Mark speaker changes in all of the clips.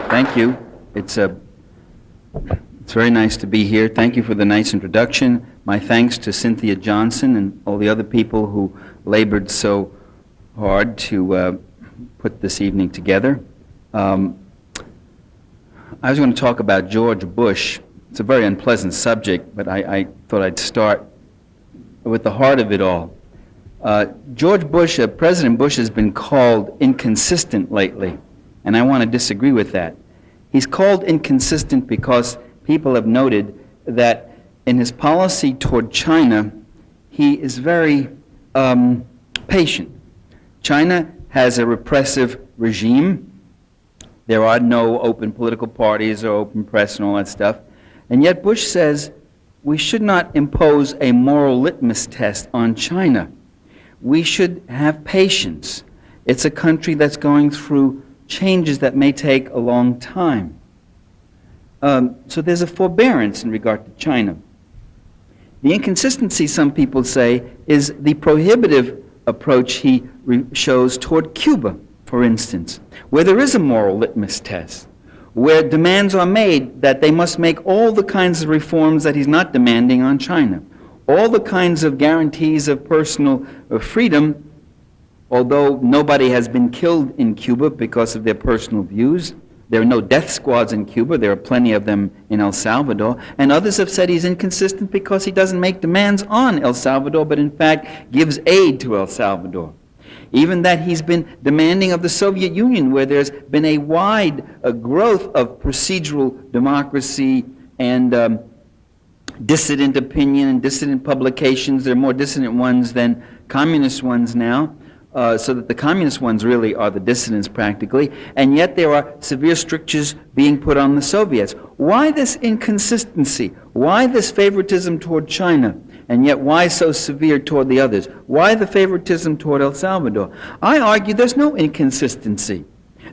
Speaker 1: Thank you. It's very nice to be here. Thank you for the nice introduction. My thanks to Cynthia Johnson and all the other people who labored so hard to put this evening together. I was going to talk about George Bush. It's a very unpleasant subject, but I thought I'd start with the heart of it all. George Bush, President Bush, has been called inconsistent lately, and I want to disagree with that. He's called inconsistent because people have noted that in his policy toward China, he is very patient. China has a repressive regime. There are no open political parties or open press and all that stuff. And yet Bush says we should not impose a moral litmus test on China. We should have patience. It's a country that's going through changes that may take a long time. So there's a forbearance in regard to China. The inconsistency, some people say, is the prohibitive approach he shows toward Cuba, for instance, where there is a moral litmus test, where demands are made that they must make all the kinds of reforms that he's not demanding on China, all the kinds of guarantees of personal freedom, although nobody has been killed in Cuba because of their personal views. There are no death squads in Cuba. There are plenty of them in El Salvador. And others have said he's inconsistent because he doesn't make demands on El Salvador, but in fact gives aid to El Salvador. Even that he's been demanding of the Soviet Union, where there's been a wide growth of procedural democracy and dissident opinion and dissident publications. There are more dissident ones than communist ones now. So that the communist ones really are the dissidents practically, and yet there are severe strictures being put on the Soviets. Why this inconsistency? Why this favoritism toward China, and yet why so severe toward the others? Why the favoritism toward El Salvador? I argue there's no inconsistency.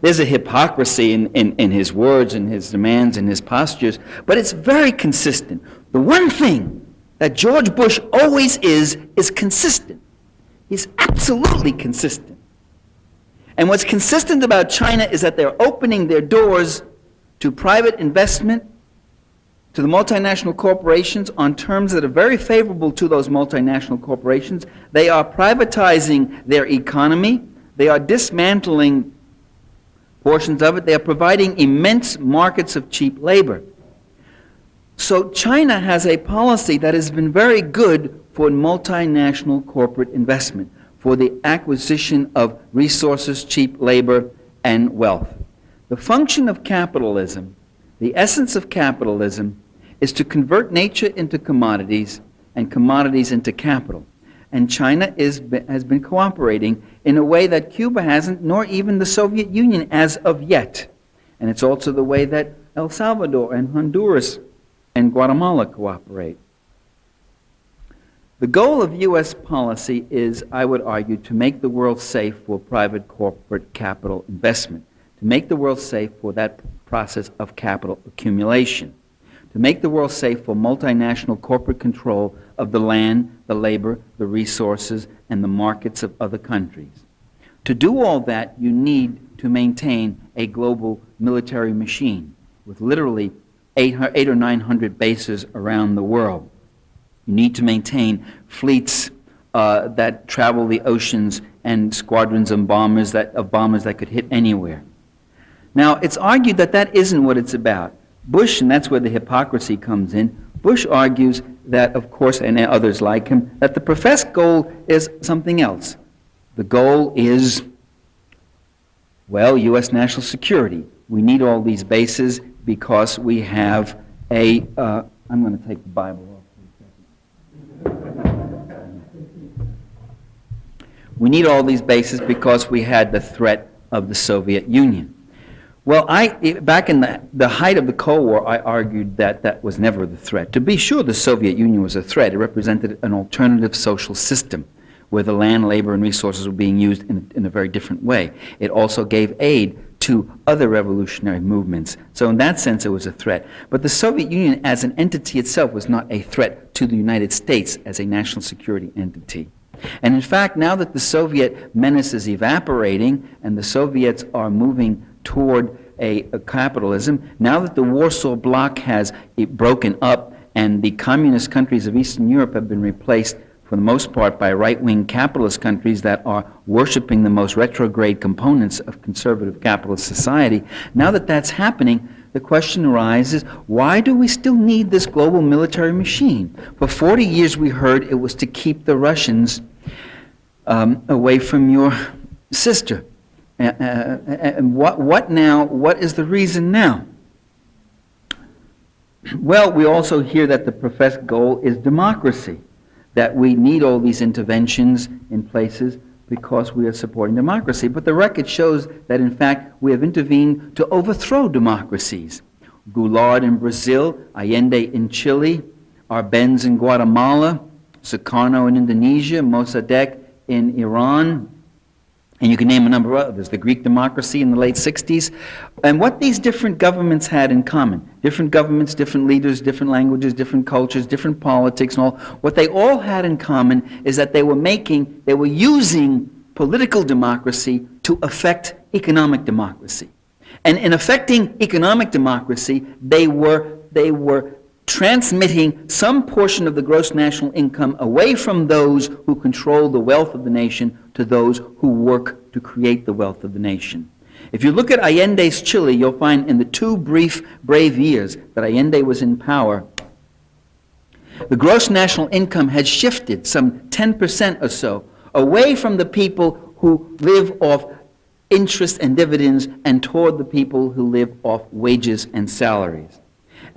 Speaker 1: There's a hypocrisy in his words and his demands and his postures, but it's very consistent. The one thing that George Bush always is consistent. He's absolutely consistent. And what's consistent about China is that they're opening their doors to private investment, to the multinational corporations on terms that are very favorable to those multinational corporations. They are privatizing their economy. They are dismantling portions of it. They are providing immense markets of cheap labor. So China has a policy that has been very good for multinational corporate investment, for the acquisition of resources, cheap labor, and wealth. The function of capitalism, the essence of capitalism, is to convert nature into commodities and commodities into capital. And China has been cooperating in a way that Cuba hasn't, nor even the Soviet Union as of yet. And it's also the way that El Salvador and Honduras and Guatemala cooperate. The goal of U.S. policy is, I would argue, to make the world safe for private corporate capital investment, to make the world safe for that process of capital accumulation, to make the world safe for multinational corporate control of the land, the labor, the resources, and the markets of other countries. To do all that, you need to maintain a global military machine with literally 800 or 900 bases around the world. You need to maintain fleets that travel the oceans and squadrons of bombers that could hit anywhere. Now, it's argued that that isn't what it's about. Bush, and that's where the hypocrisy comes in, Bush argues that, of course, and others like him, that the professed goal is something else. The goal is, well, U.S. national security. We need all these bases because we have a, I'm going to take the Bible off. We need all these bases because we had the threat of the Soviet Union. Well, back in the height of the Cold War, I argued that that was never the threat. To be sure, the Soviet Union was a threat. It represented an alternative social system where the land, labor, and resources were being used in a very different way. It also gave aid to other revolutionary movements. So in that sense, it was a threat. But the Soviet Union as an entity itself was not a threat to the United States as a national security entity. And in fact, now that the Soviet menace is evaporating and the Soviets are moving toward a capitalism. Now that the Warsaw Bloc has broken up and the communist countries of Eastern Europe have been replaced for the most part by right-wing capitalist countries that are worshiping the most retrograde components of conservative capitalist society, now that that's happening, the question arises, why do we still need this global military machine? For 40 years we heard it was to keep the Russians away from your sister. And what now? What is the reason now? Well, we also hear that the professed goal is democracy, that we need all these interventions in places because we are supporting democracy. But the record shows that, in fact, we have intervened to overthrow democracies. Goulart in Brazil, Allende in Chile, Arbenz in Guatemala, Sukarno in Indonesia, Mossadegh in Iran, and you can name a number of others, the Greek democracy in the late 60s. And what these different governments had in common, different governments, different leaders, different languages, different cultures, different politics, and all, what they all had in common is that they were using political democracy to affect economic democracy. And in affecting economic democracy, they were transmitting some portion of the gross national income away from those who control the wealth of the nation to those who work to create the wealth of the nation. If you look at Allende's Chile, you'll find in the 2 brief, brave years that Allende was in power, the gross national income had shifted some 10% or so away from the people who live off interest and dividends and toward the people who live off wages and salaries.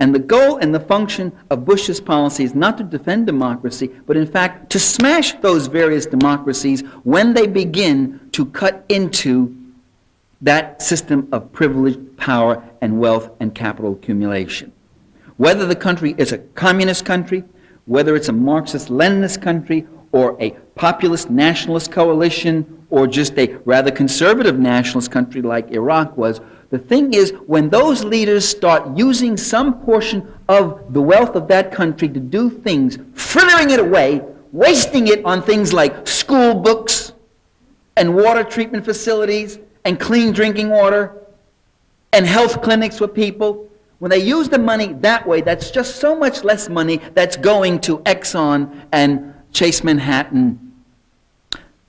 Speaker 1: And the goal and the function of Bush's policy is not to defend democracy, but in fact to smash those various democracies when they begin to cut into that system of privilege, power, and wealth and capital accumulation. Whether the country is a communist country, whether it's a Marxist-Leninist country, or a populist nationalist coalition, or just a rather conservative nationalist country like Iraq was, the thing is, when those leaders start using some portion of the wealth of that country to do things, frittering it away, wasting it on things like school books and water treatment facilities and clean drinking water and health clinics for people, when they use the money that way, that's just so much less money that's going to Exxon and Chase Manhattan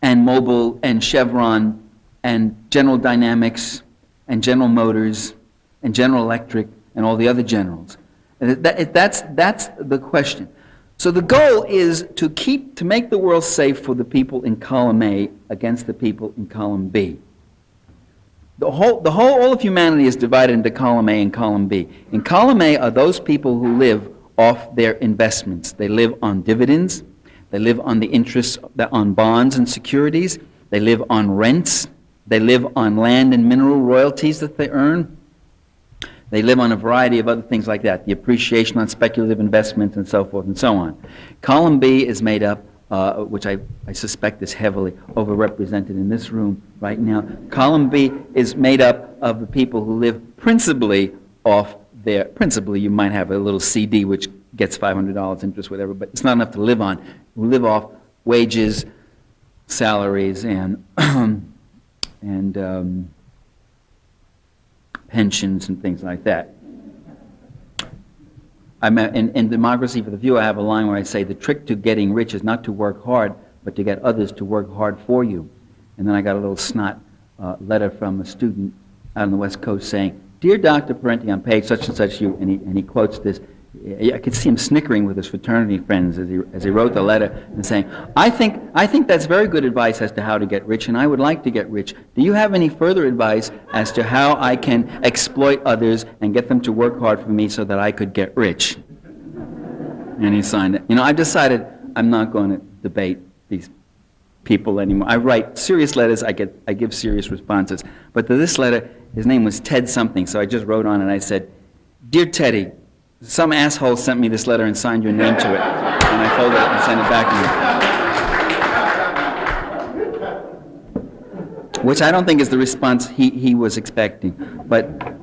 Speaker 1: and Mobil and Chevron and General Dynamics and General Motors and General Electric and all the other generals. And that's the question. So the goal is to make the world safe for the people in column A against the people in column B. All of humanity is divided into column A and column B. In column A are those people who live off their investments. They live on dividends. They live on the interest on bonds and securities. They live on rents. They live on land and mineral royalties that they earn. They live on a variety of other things like that, the appreciation on speculative investments and so forth and so on. Column B is made up, which I suspect is heavily overrepresented in this room right now. Column B is made up of the people who live principally off their, principally you might have a little CD which gets $500 interest, whatever, but it's not enough to live on. We live off wages, salaries, and pensions and things like that. In Democracy for the Few, I have a line where I say, the trick to getting rich is not to work hard, but to get others to work hard for you. And then I got a little snot letter from a student out on the West Coast saying, Dear Dr. Parenti, on page such and such, and he quotes this. I could see him snickering with his fraternity friends as he wrote the letter and saying, I think that's very good advice as to how to get rich, and I would like to get rich. Do you have any further advice as to how I can exploit others and get them to work hard for me so that I could get rich? And he signed it. You know, I've decided I'm not going to debate these people anymore. I write serious letters, I give serious responses. But to this letter, his name was Ted something, so I just wrote on it and I said, Dear Teddy, some asshole sent me this letter and signed your name to it. And I folded it and sent it back to him. Which I don't think is the response he was expecting. But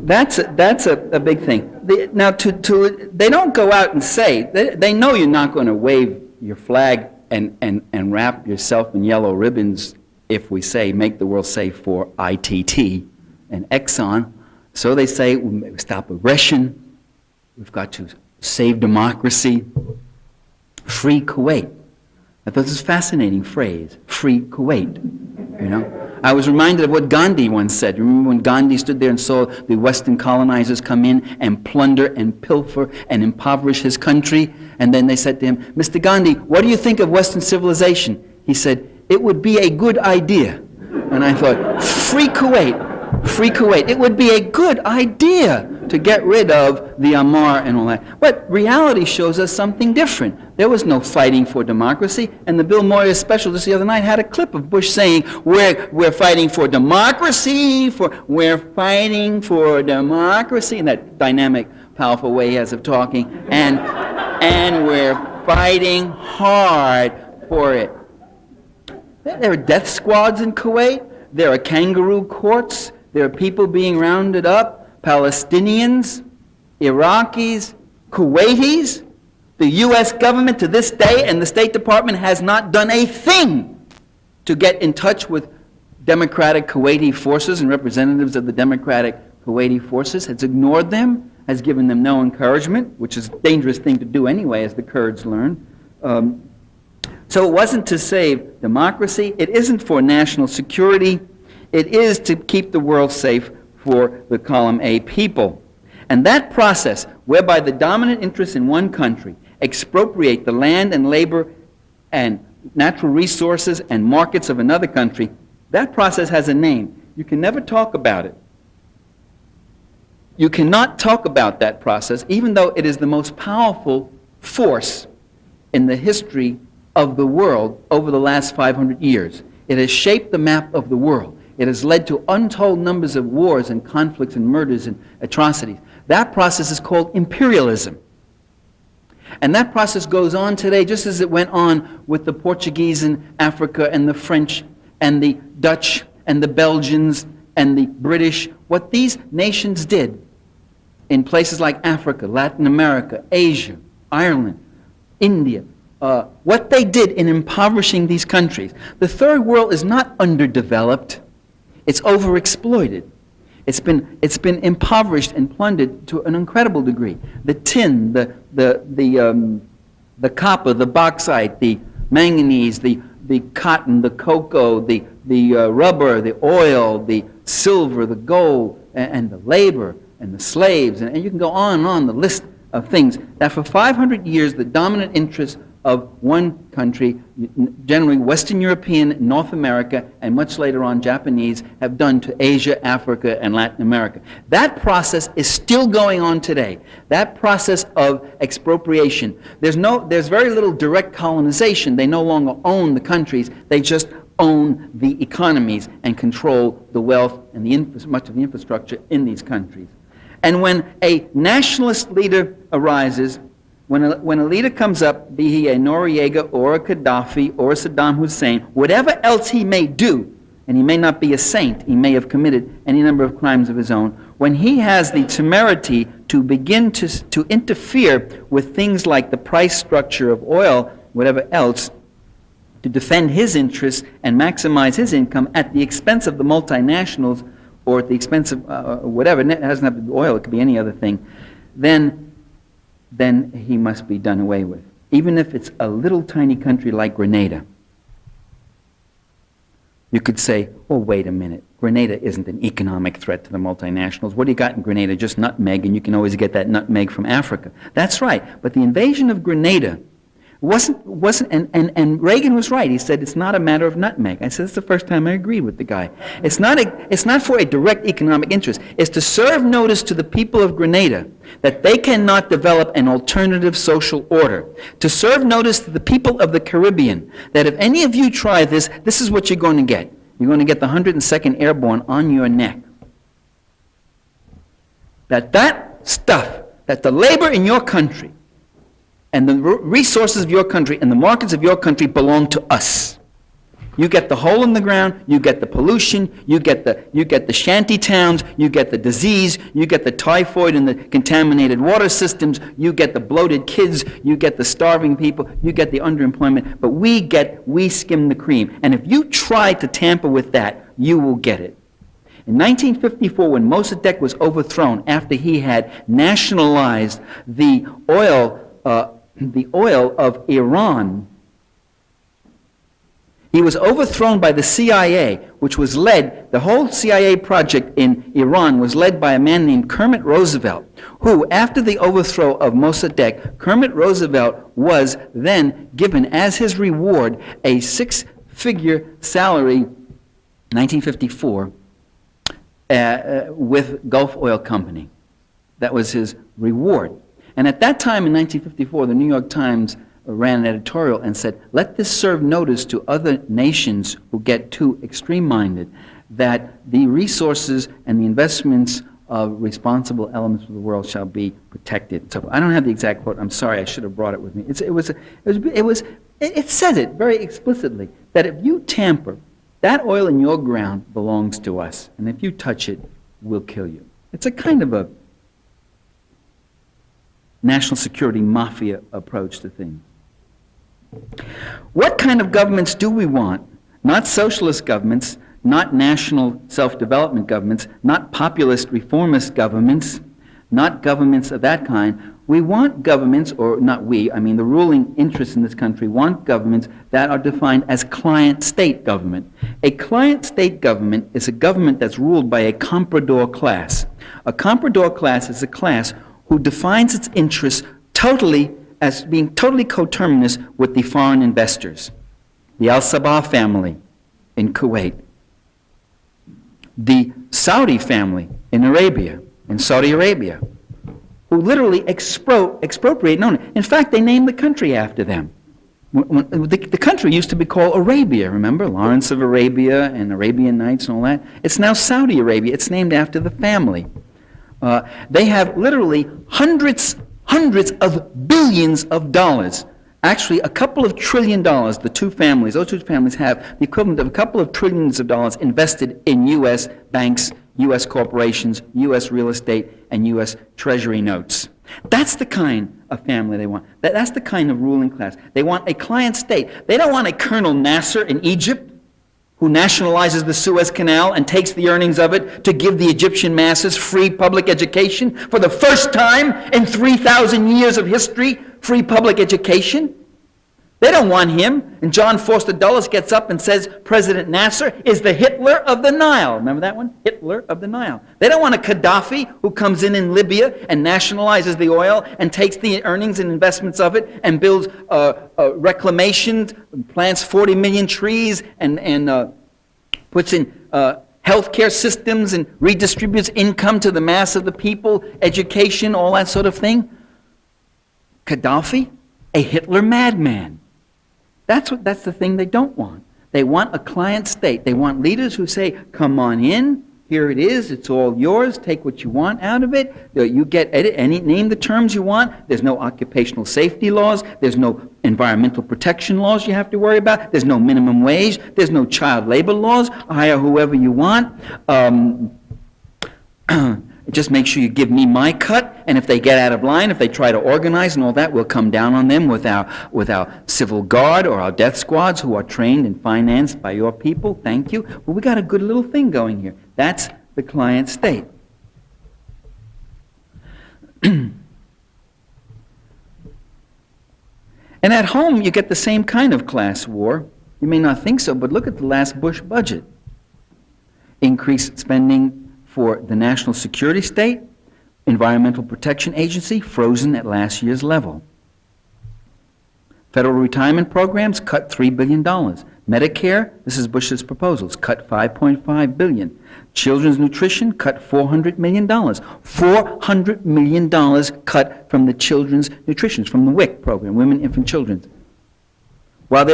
Speaker 1: that's a big thing. Now, they don't go out and say, they know you're not going to wave your flag and wrap yourself in yellow ribbons if we say, make the world safe for ITT. and Exxon. So they say, we stop aggression, we've got to save democracy, free Kuwait. I thought this was a fascinating phrase, free Kuwait, you know. I was reminded of what Gandhi once said. Remember when Gandhi stood there and saw the Western colonizers come in and plunder and pilfer and impoverish his country? And then they said to him, Mr. Gandhi, what do you think of Western civilization? He said, it would be a good idea. And I thought, free Kuwait, free Kuwait. It would be a good idea to get rid of the Amar and all that. But reality shows us something different. There was no fighting for democracy, and the Bill Moyer special just the other night had a clip of Bush saying, we're fighting for democracy, we're fighting for democracy, in that dynamic, powerful way he has of talking, and we're fighting hard for it. There are death squads in Kuwait, there are kangaroo courts, there are people being rounded up, Palestinians, Iraqis, Kuwaitis. The U.S. government to this day and the State Department has not done a thing to get in touch with democratic Kuwaiti forces and representatives of the democratic Kuwaiti forces, has ignored them, has given them no encouragement, which is a dangerous thing to do anyway, as the Kurds learn. So it wasn't to save democracy, it isn't for national security, it is to keep the world safe for the column A people. And that process, whereby the dominant interests in one country expropriate the land and labor and natural resources and markets of another country, that process has a name. You can never talk about it. You cannot talk about that process, even though it is the most powerful force in the history of the world over the last 500 years. It has shaped the map of the world. It has led to untold numbers of wars and conflicts and murders and atrocities. That process is called imperialism. And that process goes on today just as it went on with the Portuguese in Africa and the French and the Dutch and the Belgians and the British. What these nations did in places like Africa, Latin America, Asia, Ireland, India, what they did in impoverishing these countries. The third world is not underdeveloped. It's overexploited. It's been impoverished and plundered to an incredible degree. The tin, the copper, the bauxite, the manganese, the cotton, the cocoa, the rubber, the oil, the silver, the gold, and the labor, and the slaves, and you can go on the list of things that for 500 years the dominant interests of one country, generally Western European, North America, and much later on Japanese, have done to Asia, Africa, and Latin America. That process is still going on today. That process of expropriation. There's very little direct colonization. They no longer own the countries. They just own the economies and control the wealth and much of the infrastructure in these countries. And when a nationalist leader arises, when a leader comes up, be he a Noriega or a Gaddafi or a Saddam Hussein, whatever else he may do, and he may not be a saint, he may have committed any number of crimes of his own, when he has the temerity to begin to interfere with things like the price structure of oil, whatever else, to defend his interests and maximize his income at the expense of the multinationals or at the expense of whatever, it doesn't have to be oil, it could be any other thing, then he must be done away with. Even if it's a little tiny country like Grenada. You could say, oh, wait a minute, Grenada isn't an economic threat to the multinationals. What do you got in Grenada? Just nutmeg, and you can always get that nutmeg from Africa. That's right, but the invasion of Grenada wasn't, and Reagan was right. He said it's not a matter of nutmeg. I said it's the first time I agreed with the guy. It's not for a direct economic interest. It's to serve notice to the people of Grenada that they cannot develop an alternative social order. To serve notice to the people of the Caribbean that if any of you try this, this is what you're going to get. You're going to get the 102nd Airborne on your neck. That stuff, that the labor in your country and the resources of your country and the markets of your country belong to us. You get the hole in the ground, you get the pollution, you get the shanty towns, you get the disease, you get the typhoid and the contaminated water systems, you get the bloated kids, you get the starving people, you get the underemployment, but we skim the cream. And if you try to tamper with that, you will get it. In 1954, when Mossadegh was overthrown after he had nationalized the oil of Iran, he was overthrown by the CIA, which was led, the whole CIA project in Iran was led by a man named Kermit Roosevelt, who, after the overthrow of Mossadegh, Kermit Roosevelt was then given as his reward a six-figure salary, 1954, with Gulf Oil Company. That was his reward. And at that time in 1954, the New York Times ran an editorial and said, let this serve notice to other nations who get too extreme-minded that the resources and the investments of responsible elements of the world shall be protected. So I don't have the exact quote. I'm sorry, I should have brought it with me. It says it very explicitly, that if you tamper, that oil in your ground belongs to us, and if you touch it, we'll kill you. It's a kind of a national security mafia approach to things. What kind of governments do we want? Not socialist governments, not national self-development governments, not populist reformist governments, not governments of that kind. We want governments, or not we, I mean the ruling interests in this country want governments that are defined as client-state government. A client-state government is a government that's ruled by a comprador class. A comprador class is a class who defines its interests totally as being totally coterminous with the foreign investors. The Al-Sabah family in Kuwait, the Saudi family in Saudi Arabia, who literally expropriate. No, in fact, they named the country after them. The country used to be called Arabia, remember? Lawrence of Arabia and Arabian Nights and all that. It's now Saudi Arabia. It's named after the family. They have literally hundreds of billions of dollars. Actually, a couple of $1 trillion, those two families have the equivalent of a couple of trillions of dollars invested in U.S. banks, U.S. corporations, U.S. real estate, and U.S. Treasury notes. That's the kind of family they want. That's the kind of ruling class. They want a client state. They don't want a Colonel Nasser in Egypt who nationalizes the Suez Canal and takes the earnings of it to give the Egyptian masses free public education. For the first time in 3,000 years of history, free public education. They don't want him. And John Foster Dulles gets up and says President Nasser is the Hitler of the Nile. Remember that one? Hitler of the Nile. They don't want a Gaddafi who comes in Libya and nationalizes the oil and takes the earnings and investments of it and builds reclamation, plants 40 million trees and puts in healthcare systems and redistributes income to the mass of the people, education, all that sort of thing. Gaddafi, a Hitler madman. That's the thing they don't want. They want a client state. They want leaders who say, come on in, here it is, it's all yours, take what you want out of it, you get name the terms you want, there's no occupational safety laws, there's no environmental protection laws you have to worry about, there's no minimum wage, there's no child labor laws, hire whoever you want. Just make sure you give me my cut, and if they get out of line, if they try to organize and all that, we'll come down on them with our civil guard or our death squads who are trained and financed by your people. Thank you. Well, we got a good little thing going here. That's the client state. And at home, you get the same kind of class war. You may not think so, but look at the last Bush budget. Increased spending for the National Security State, Environmental Protection Agency, frozen at last year's level. Federal retirement programs, cut $3 billion. Medicare, this is Bush's proposals, cut $5.5 billion. Children's nutrition, cut $400 million. $400 million cut from the children's nutrition, from the WIC program, Women, Infant, Children's. Well,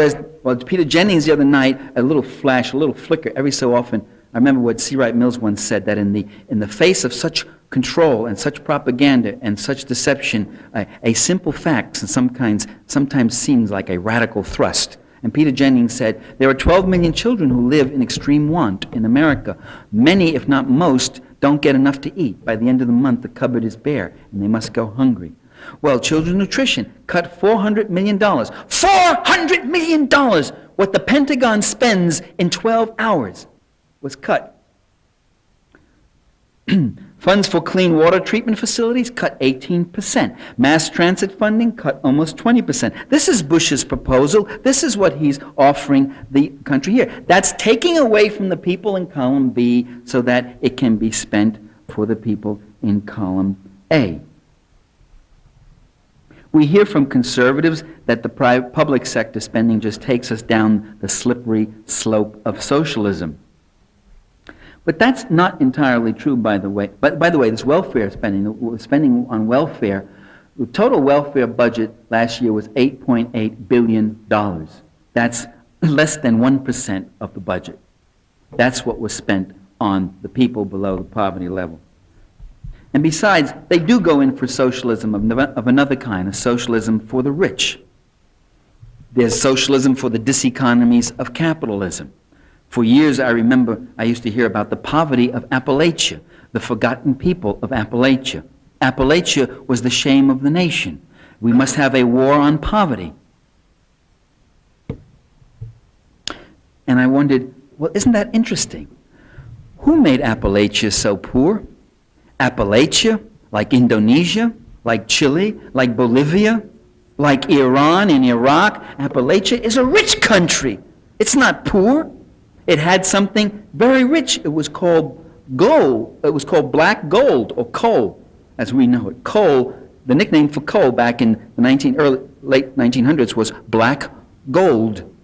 Speaker 1: Peter Jennings the other night, a little flash, a little flicker every so often. I remember what C. Wright Mills once said, that in the face of such control and such propaganda and such deception, a simple fact sometimes seems like a radical thrust. And Peter Jennings said, there are 12 million children who live in extreme want in America. Many, if not most, don't get enough to eat. By the end of the month, the cupboard is bare, and they must go hungry. Well, children's nutrition, cut $400 million. $400 million! What the Pentagon spends in 12 hours was cut. Funds for clean water treatment facilities cut 18%. Mass transit funding cut almost 20%. This is Bush's proposal. This is what he's offering the country here. That's taking away from the people in column B so that it can be spent for the people in column A. We hear from conservatives that the public sector spending just takes us down the slippery slope of socialism. But that's not entirely true, by the way. But by the way, this welfare spending on welfare, the total welfare budget last year was $8.8 billion. That's less than 1% of the budget. That's what was spent on the people below the poverty level. And besides, they do go in for socialism of another kind, a socialism for the rich. There's socialism for the diseconomies of capitalism. For years, I remember I used to hear about the poverty of Appalachia, the forgotten people of Appalachia. Appalachia was the shame of the nation. We must have a war on poverty. And I wondered, well, isn't that interesting? Who made Appalachia so poor? Appalachia, like Indonesia, like Chile, like Bolivia, like Iran and Iraq. Appalachia is a rich country. It's not poor. It had something very rich. It was called gold. It was called black gold, or coal, as we know it. Coal, the nickname for coal back in the late 1900s was black gold.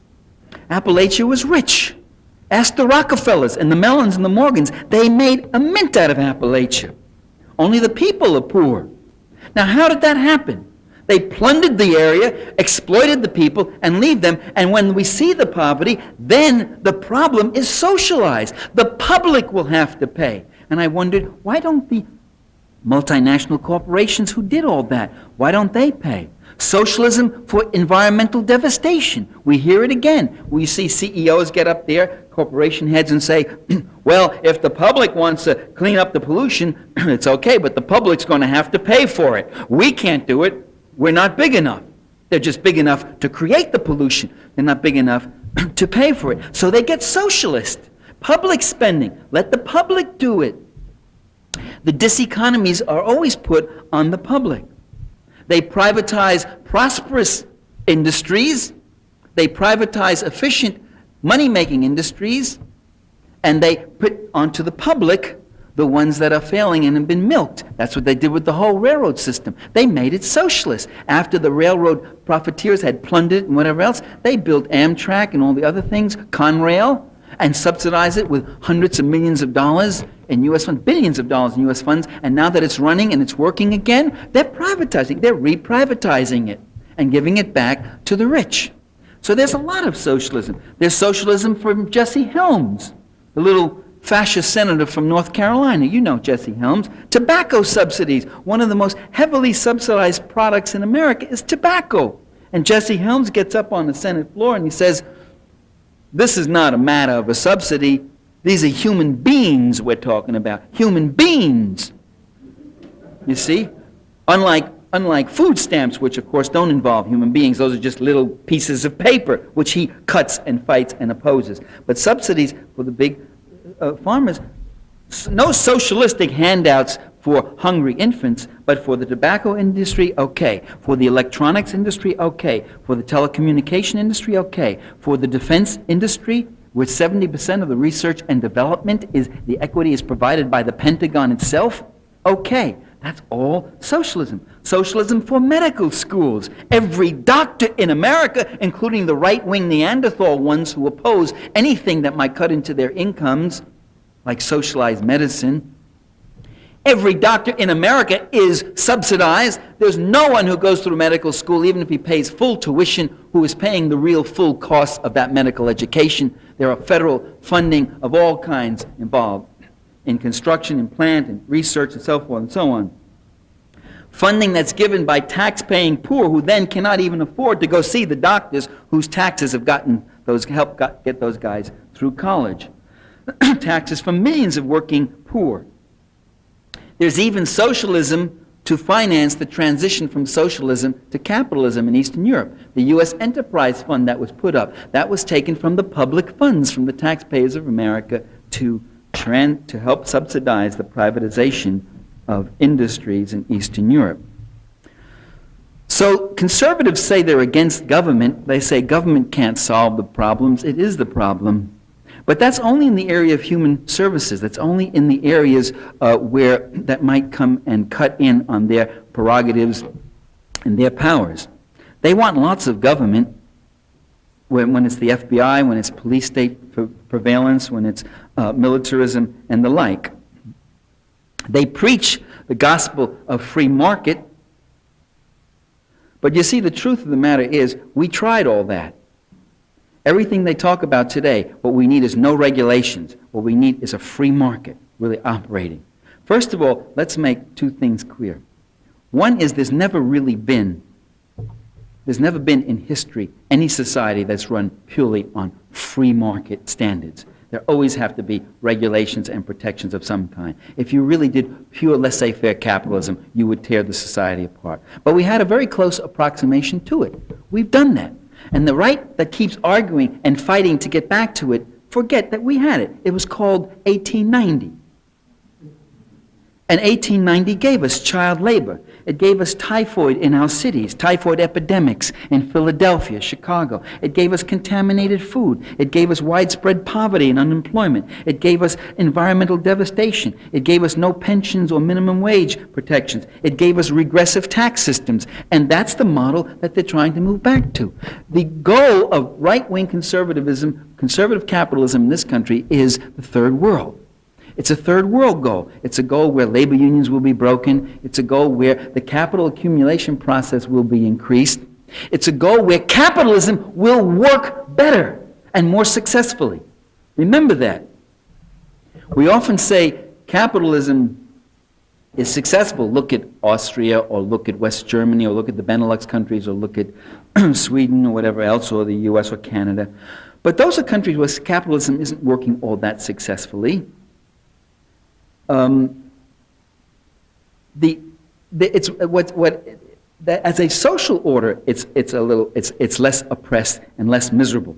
Speaker 1: Appalachia was rich. Ask the Rockefellers and the Mellons and the Morgans. They made a mint out of Appalachia. Only the people are poor. Now, how did that happen? They plundered the area, exploited the people, and leave them. And when we see the poverty, then the problem is socialized. The public will have to pay. And I wondered, why don't the multinational corporations who did all that, why don't they pay? Socialism for environmental devastation. We hear it again. We see CEOs get up there, corporation heads, and say, well, if the public wants to clean up the pollution, it's okay, but the public's going to have to pay for it. We can't do it. We're not big enough. They're just big enough to create the pollution. They're not big enough to pay for it. So they get socialist. Public spending. Let the public do it. The diseconomies are always put on the public. They privatize prosperous industries. They privatize efficient money-making industries. And they put onto the public the ones that are failing and have been milked. That's what they did with the whole railroad system. They made it socialist. After the railroad profiteers had plundered and whatever else, they built Amtrak and all the other things, Conrail, and subsidized it with hundreds of millions of dollars in U.S. funds, billions of dollars in U.S. funds, and now that it's running and it's working again, they're privatizing, they're reprivatizing it and giving it back to the rich. So there's a lot of socialism. There's socialism from Jesse Helms, the little fascist senator from North Carolina. You know Jesse Helms. Tobacco subsidies. One of the most heavily subsidized products in America is tobacco. And Jesse Helms gets up on the Senate floor and he says, this is not a matter of a subsidy. These are human beings we're talking about. Human beings. You see? Unlike food stamps, which of course don't involve human beings. Those are just little pieces of paper, which he cuts and fights and opposes. But subsidies for the big farmers, no socialistic handouts for hungry infants, but for the tobacco industry, okay. For the electronics industry, okay. For the telecommunication industry, okay. For the defense industry, where 70% of the research and development the equity is provided by the Pentagon itself, okay. That's all socialism. Socialism for medical schools. Every doctor in America, including the right-wing Neanderthal ones who oppose anything that might cut into their incomes, like socialized medicine, every doctor in America is subsidized. There's no one who goes through medical school, even if he pays full tuition, who is paying the real full cost of that medical education. There are federal funding of all kinds involved in construction and plant and research and so forth and so on. Funding that's given by tax-paying poor who then cannot even afford to go see the doctors whose taxes have helped get those guys through college. Taxes from millions of working poor. There's even socialism to finance the transition from socialism to capitalism in Eastern Europe. The U.S. Enterprise Fund that was put up, that was taken from the public funds, from the taxpayers of America to to help subsidize the privatization of industries in Eastern Europe. So conservatives say they're against government. They say government can't solve the problems. It is the problem. But that's only in the area of human services. That's only in the areas where that might come and cut in on their prerogatives and their powers. They want lots of government when it's the FBI, when it's police state surveillance, when it's militarism and the like. They preach the gospel of free market. But you see, the truth of the matter is, we tried all that. Everything they talk about today, what we need is no regulations. What we need is a free market really operating. First of all, let's make two things clear. One is there's never been in history any society that's run purely on free market standards. There always have to be regulations and protections of some kind. If you really did pure laissez-faire capitalism, you would tear the society apart. But we had a very close approximation to it. We've done that. And the right that keeps arguing and fighting to get back to it, forget that we had it. It was called 1890. And 1890 gave us child labor. It gave us typhoid in our cities, typhoid epidemics in Philadelphia, Chicago. It gave us contaminated food. It gave us widespread poverty and unemployment. It gave us environmental devastation. It gave us no pensions or minimum wage protections. It gave us regressive tax systems. And that's the model that they're trying to move back to. The goal of right-wing conservatism, conservative capitalism in this country is the third world. It's a third world goal. It's a goal where labor unions will be broken. It's a goal where the capital accumulation process will be increased. It's a goal where capitalism will work better and more successfully. Remember that. We often say capitalism is successful. Look at Austria, or look at West Germany, or look at the Benelux countries, or look at Sweden or whatever else, or the US or Canada. But those are countries where capitalism isn't working all that successfully. As a social order, it's less oppressed and less miserable.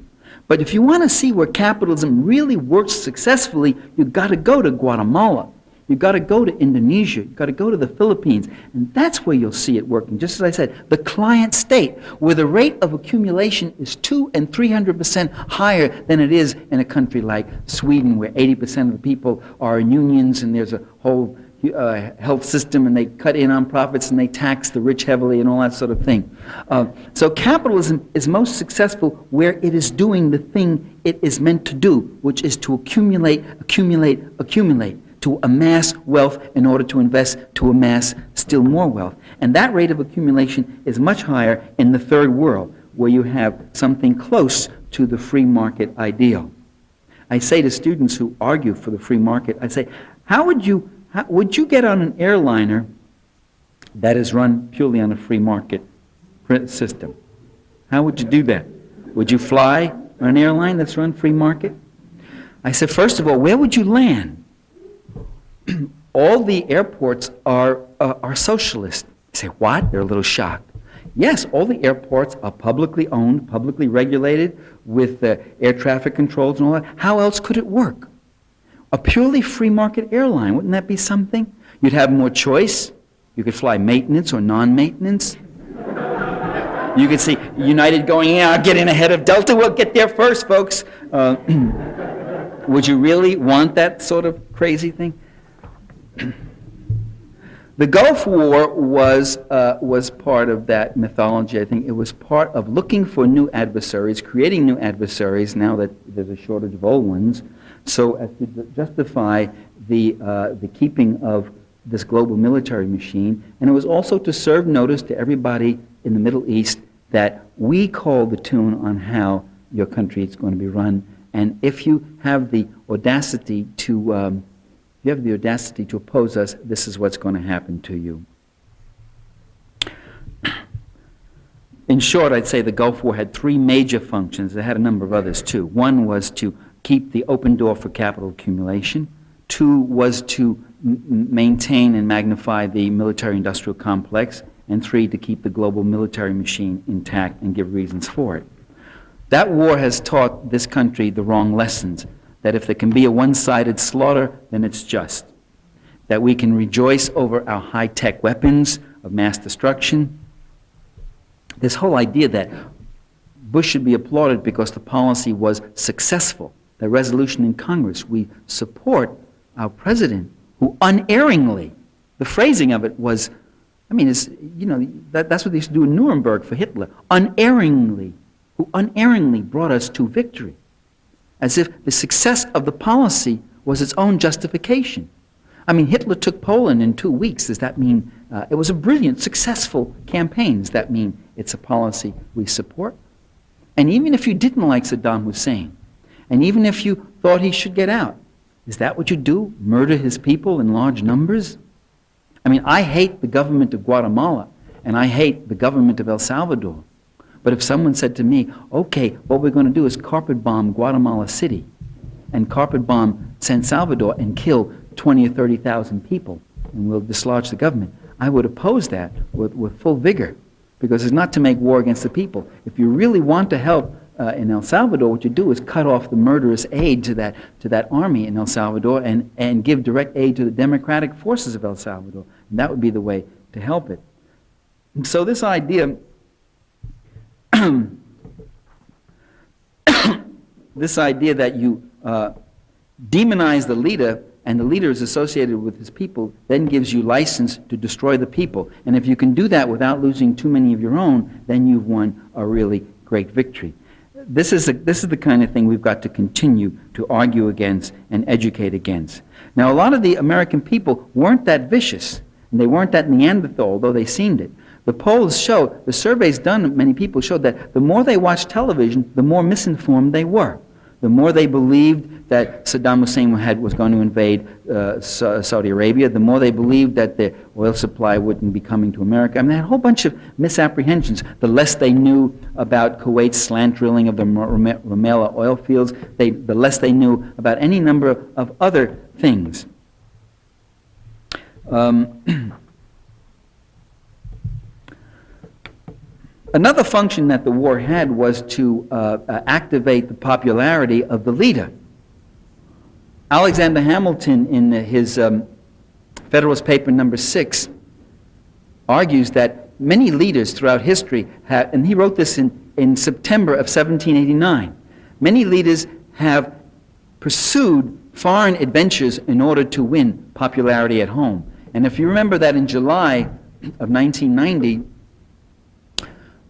Speaker 1: But if you want to see where capitalism really works successfully, you've got to go to Guatemala. You've got to go to Indonesia. You've got to go to the Philippines. And that's where you'll see it working. Just as I said, the client state, where the rate of accumulation is 200% and 300% higher than it is in a country like Sweden, where 80% of the people are in unions and there's a whole health system, and they cut in on profits and they tax the rich heavily and all that sort of thing. So capitalism is most successful where it is doing the thing it is meant to do, which is to accumulate, to amass wealth in order to invest, to amass still more wealth. And that rate of accumulation is much higher in the third world, where you have something close to the free market ideal. I say to students who argue for the free market, I say, would you get on an airliner that is run purely on a free market system? How would you do that? Would you fly on an airline that's run free market? I said, first of all, where would you land? All the airports are socialist. You say, what? They're a little shocked. Yes, all the airports are publicly owned, publicly regulated, with air traffic controls and all that. How else could it work? A purely free market airline, wouldn't that be something? You'd have more choice. You could fly maintenance or non-maintenance. You could see United going, yeah, I'll get in ahead of Delta. We'll get there first, folks. Would you really want that sort of crazy thing? The Gulf War was part of that mythology. I think it was part of looking for new adversaries, creating new adversaries now that there's a shortage of old ones, so as to justify the keeping of this global military machine. And it was also to serve notice to everybody in the Middle East that we call the tune on how your country is going to be run. And if you have the audacity to oppose us, this is what's going to happen to you. In short, I'd say the Gulf War had three major functions. It had a number of others too. One was to keep the open door for capital accumulation. Two was to maintain and magnify the military-industrial complex. And three, to keep the global military machine intact and give reasons for it. That war has taught this country the wrong lessons. that if there can be a one-sided slaughter, then it's just. That we can rejoice over our high-tech weapons of mass destruction. This whole idea that Bush should be applauded because the policy was successful, the resolution in Congress, we support our president who unerringly, the phrasing of it was, I mean, it's, you know, that's what they used to do in Nuremberg for Hitler, unerringly, who unerringly brought us to victory, as if the success of the policy was its own justification. I mean, Hitler took Poland in 2 weeks. Does that mean it was a brilliant, successful campaign? Does that mean it's a policy we support? And even if you didn't like Saddam Hussein, and even if you thought he should get out, is that what you do? Murder his people in large numbers? I mean, I hate the government of Guatemala, and I hate the government of El Salvador. But if someone said to me, okay, what we're going to do is carpet bomb Guatemala City, and carpet bomb San Salvador, and kill 20 or 30,000 people, and we'll dislodge the government, I would oppose that with full vigor, because it's not to make war against the people. If you really want to help in El Salvador, what you do is cut off the murderous aid to that army in El Salvador and give direct aid to the democratic forces of El Salvador. And that would be the way to help it. So this idea, this idea that you demonize the leader and the leader is associated with his people, then gives you license to destroy the people. And if you can do that without losing too many of your own, then you've won a really great victory. This is the kind of thing we've got to continue to argue against and educate against. Now, a lot of the American people weren't that vicious, and they weren't that Neanderthal, although they seemed it. The polls show, the surveys done, many people showed that the more they watched television, the more misinformed they were. The more they believed that Saddam Hussein was going to invade Saudi Arabia, the more they believed that the oil supply wouldn't be coming to America. I mean, they had a whole bunch of misapprehensions. The less they knew about Kuwait's slant drilling of the Rumaila oil fields, the less they knew about any number of other things. Another function that the war had was to activate the popularity of the leader. Alexander Hamilton, in his Federalist Paper number 6, argues that many leaders throughout history have, and he wrote this in September of 1789, many leaders have pursued foreign adventures in order to win popularity at home. And if you remember that in July of 1990,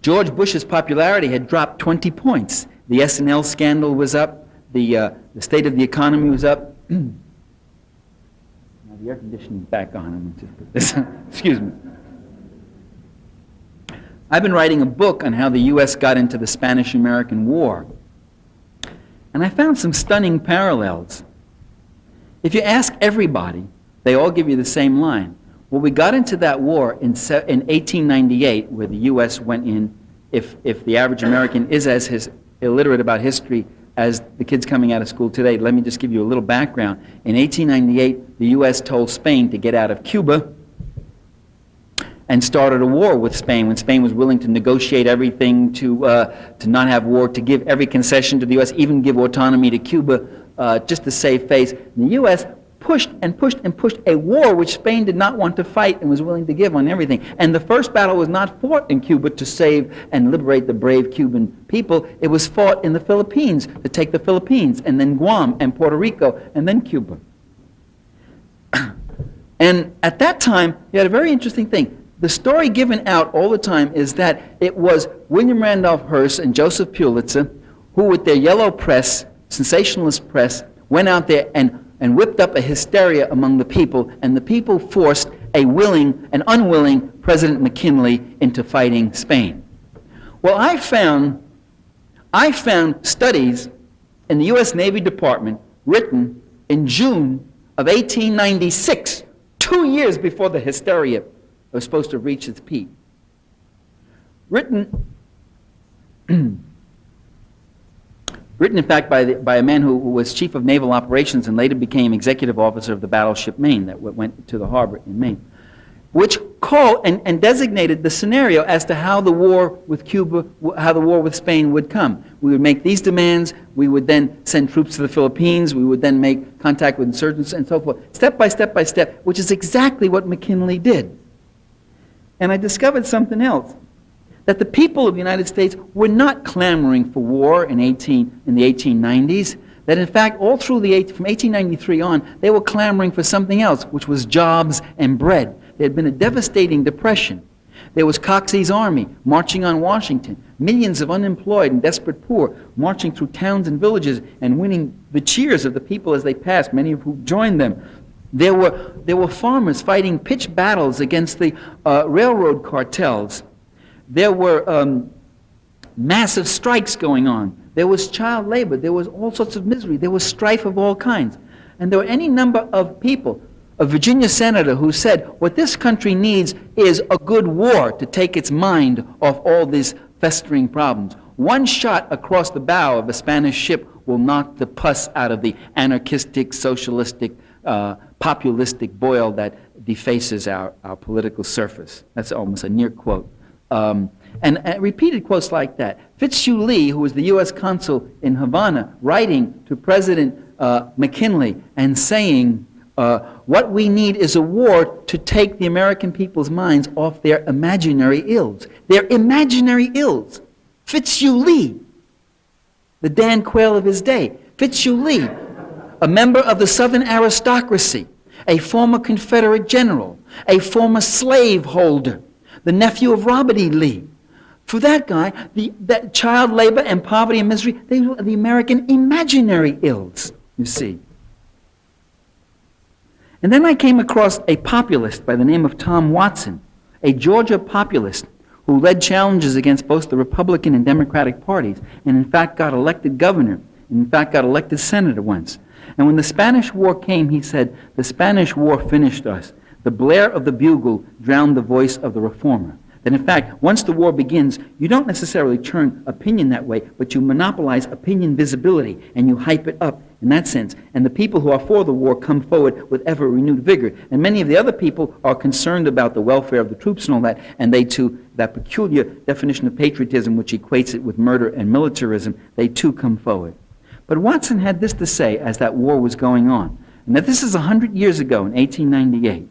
Speaker 1: George Bush's popularity had dropped 20 points. The S&L scandal was up. The state of the economy was up. Now the air conditioning's back on. I'm just put this. Excuse me. I've been writing a book on how the U.S. got into the Spanish-American War, and I found some stunning parallels. If you ask everybody, they all give you the same line. Well, we got into that war in 1898, where the U.S. went in, if the average American is as illiterate about history as the kids coming out of school today. Let me just give you a little background. In 1898, the U.S. told Spain to get out of Cuba and started a war with Spain when Spain was willing to negotiate everything to not have war, to give every concession to the U.S., even give autonomy to Cuba just to save face. And the U.S. pushed and pushed and pushed a war which Spain did not want to fight and was willing to give on everything. And the first battle was not fought in Cuba to save and liberate the brave Cuban people. It was fought in the Philippines to take the Philippines, and then Guam and Puerto Rico, and then Cuba. And at that time, you had a very interesting thing. The story given out all the time is that it was William Randolph Hearst and Joseph Pulitzer who, with their yellow press, sensationalist press, went out there and whipped up a hysteria among the people, and the people forced a willing and unwilling President McKinley into fighting Spain. Well, I found studies in the U.S. Navy Department written in June of 1896, 2 years before the hysteria was supposed to reach its peak. Written in fact, by a man who was chief of naval operations and later became executive officer of the battleship Maine that went to the harbor in Maine. which called and designated the scenario as to how the war with Cuba, how the war with Spain would come. We would make these demands, we would then send troops to the Philippines, we would then make contact with insurgents and so forth, step by step by step, which is exactly what McKinley did. And I discovered something else, that the people of the United States were not clamoring for war in the 1890s, that in fact all through from 1893 on, they were clamoring for something else, which was jobs and bread. There had been a devastating depression. There was Coxey's army marching on Washington, millions of unemployed and desperate poor marching through towns and villages and winning the cheers of the people as they passed, many of whom joined them. There were farmers fighting pitched battles against the railroad cartels. There were massive strikes going on. There was child labor. There was all sorts of misery. There was strife of all kinds. And there were any number of people. A Virginia senator who said, what this country needs is a good war to take its mind off all these festering problems. One shot across the bow of a Spanish ship will knock the pus out of the anarchistic, socialistic, populistic boil that defaces our political surface. That's almost a near quote. And repeated quotes like that. Fitzhugh Lee, who was the U.S. consul in Havana, writing to President McKinley and saying, what we need is a war to take the American people's minds off their imaginary ills. Their imaginary ills. Fitzhugh Lee, the Dan Quayle of his day. Fitzhugh Lee, a member of the Southern aristocracy, a former Confederate general, a former slaveholder, the nephew of Robert E. Lee. For that guy, that child labor and poverty and misery, they were the American imaginary ills, you see. And then I came across a populist by the name of Tom Watson, a Georgia populist who led challenges against both the Republican and Democratic parties, and in fact got elected governor, and in fact got elected senator once. And when the Spanish War came, he said, the Spanish War finished us. The blare of the bugle drowned the voice of the reformer. That in fact, once the war begins, you don't necessarily turn opinion that way, but you monopolize opinion visibility, and you hype it up in that sense. And the people who are for the war come forward with ever renewed vigor. And many of the other people are concerned about the welfare of the troops and all that, and they too, that peculiar definition of patriotism which equates it with murder and militarism, they too come forward. But Watson had this to say as that war was going on. And that this is 100 years ago in 1898.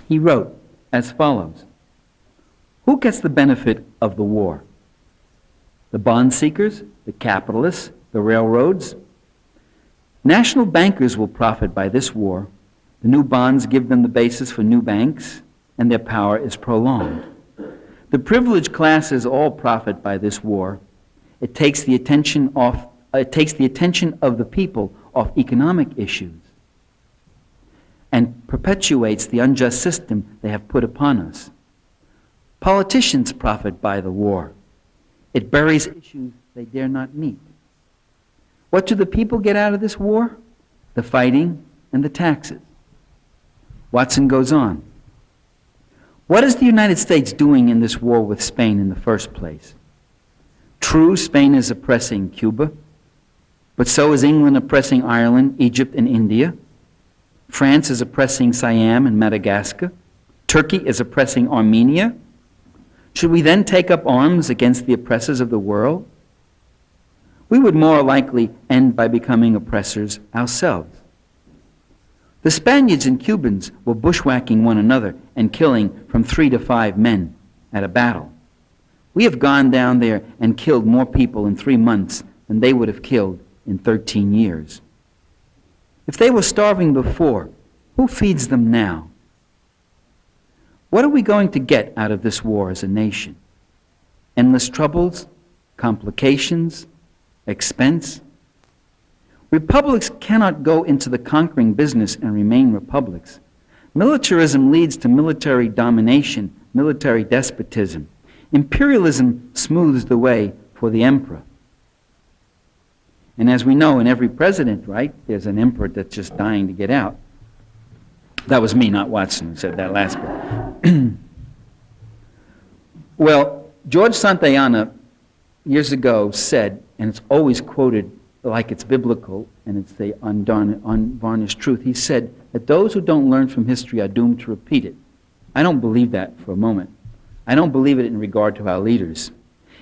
Speaker 1: He wrote as follows. Who gets the benefit of the war? The bond seekers, the capitalists, the railroads. National bankers will profit by this war. The new bonds give them the basis for new banks, and their power is prolonged. The privileged classes all profit by this war. It takes the attention of the people off economic issues and perpetuates the unjust system they have put upon us. Politicians profit by the war. It buries issues they dare not meet. What do the people get out of this war? The fighting and the taxes. Watson goes on. What is the United States doing in this war with Spain in the first place? True, Spain is oppressing Cuba, but so is England oppressing Ireland, Egypt, and India. France is oppressing Siam and Madagascar. Turkey is oppressing Armenia. Should we then take up arms against the oppressors of the world? We would more likely end by becoming oppressors ourselves. The Spaniards and Cubans were bushwhacking one another and killing from 3 to 5 men at a battle. We have gone down there and killed more people in 3 months than they would have killed in 13 years. If they were starving before, who feeds them now? What are we going to get out of this war as a nation? Endless troubles, complications, expense? Republics cannot go into the conquering business and remain republics. Militarism leads to military domination, military despotism. Imperialism smooths the way for the emperor. And as we know, in every president, right, there's an emperor that's just dying to get out. That was me, not Watson, who said that last bit. Well, George Santayana years ago said, and it's always quoted like it's biblical, and it's the unvarnished truth, he said that those who don't learn from history are doomed to repeat it. I don't believe that for a moment. I don't believe it in regard to our leaders.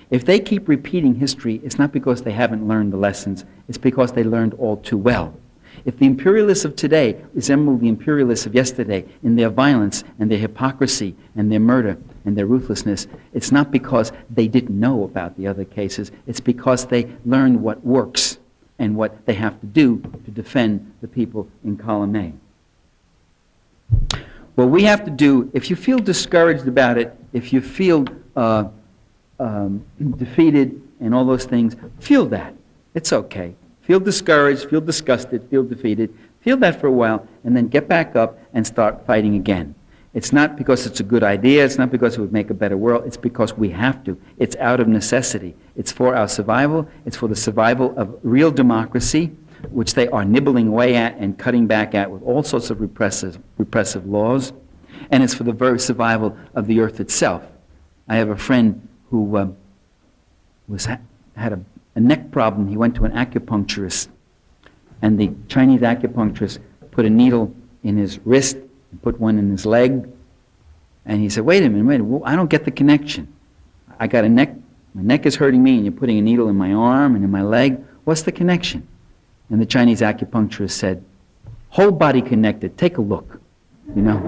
Speaker 1: If they keep repeating history, it's not because they haven't learned the lessons, it's because they learned all too well. If the imperialists of today resemble the imperialists of yesterday in their violence and their hypocrisy and their murder and their ruthlessness, it's not because they didn't know about the other cases, it's because they learned what works and what they have to do to defend the people in column A. What we have to do, if you feel discouraged about it, if you feel defeated and all those things, feel that. It's okay. Feel discouraged, feel disgusted, feel defeated. Feel that for a while, and then get back up and start fighting again. It's not because it's a good idea, it's not because it would make a better world, it's because we have to. It's out of necessity. It's for our survival, it's for the survival of real democracy, which they are nibbling away at and cutting back at with all sorts of repressive laws, and it's for the very survival of the earth itself. I have a friend who had a neck problem. He went to an acupuncturist, and the Chinese acupuncturist put a needle in his wrist and put one in his leg, and he said, wait a minute, I don't get the connection. I got a neck, my neck is hurting me, and you're putting a needle in my arm and in my leg. What's the connection? And the Chinese acupuncturist said, whole body connected, take a look. You know,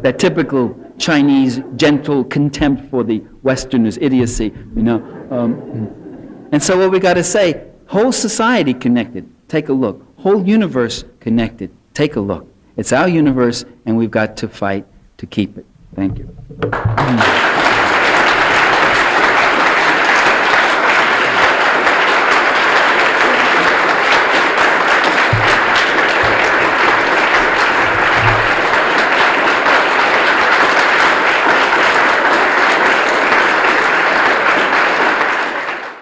Speaker 1: that typical Chinese gentle contempt for the Westerners' idiocy, you know. And so what we got to say, whole society connected, take a look. Whole universe connected, take a look. It's our universe, and we've got to fight to keep it. Thank you.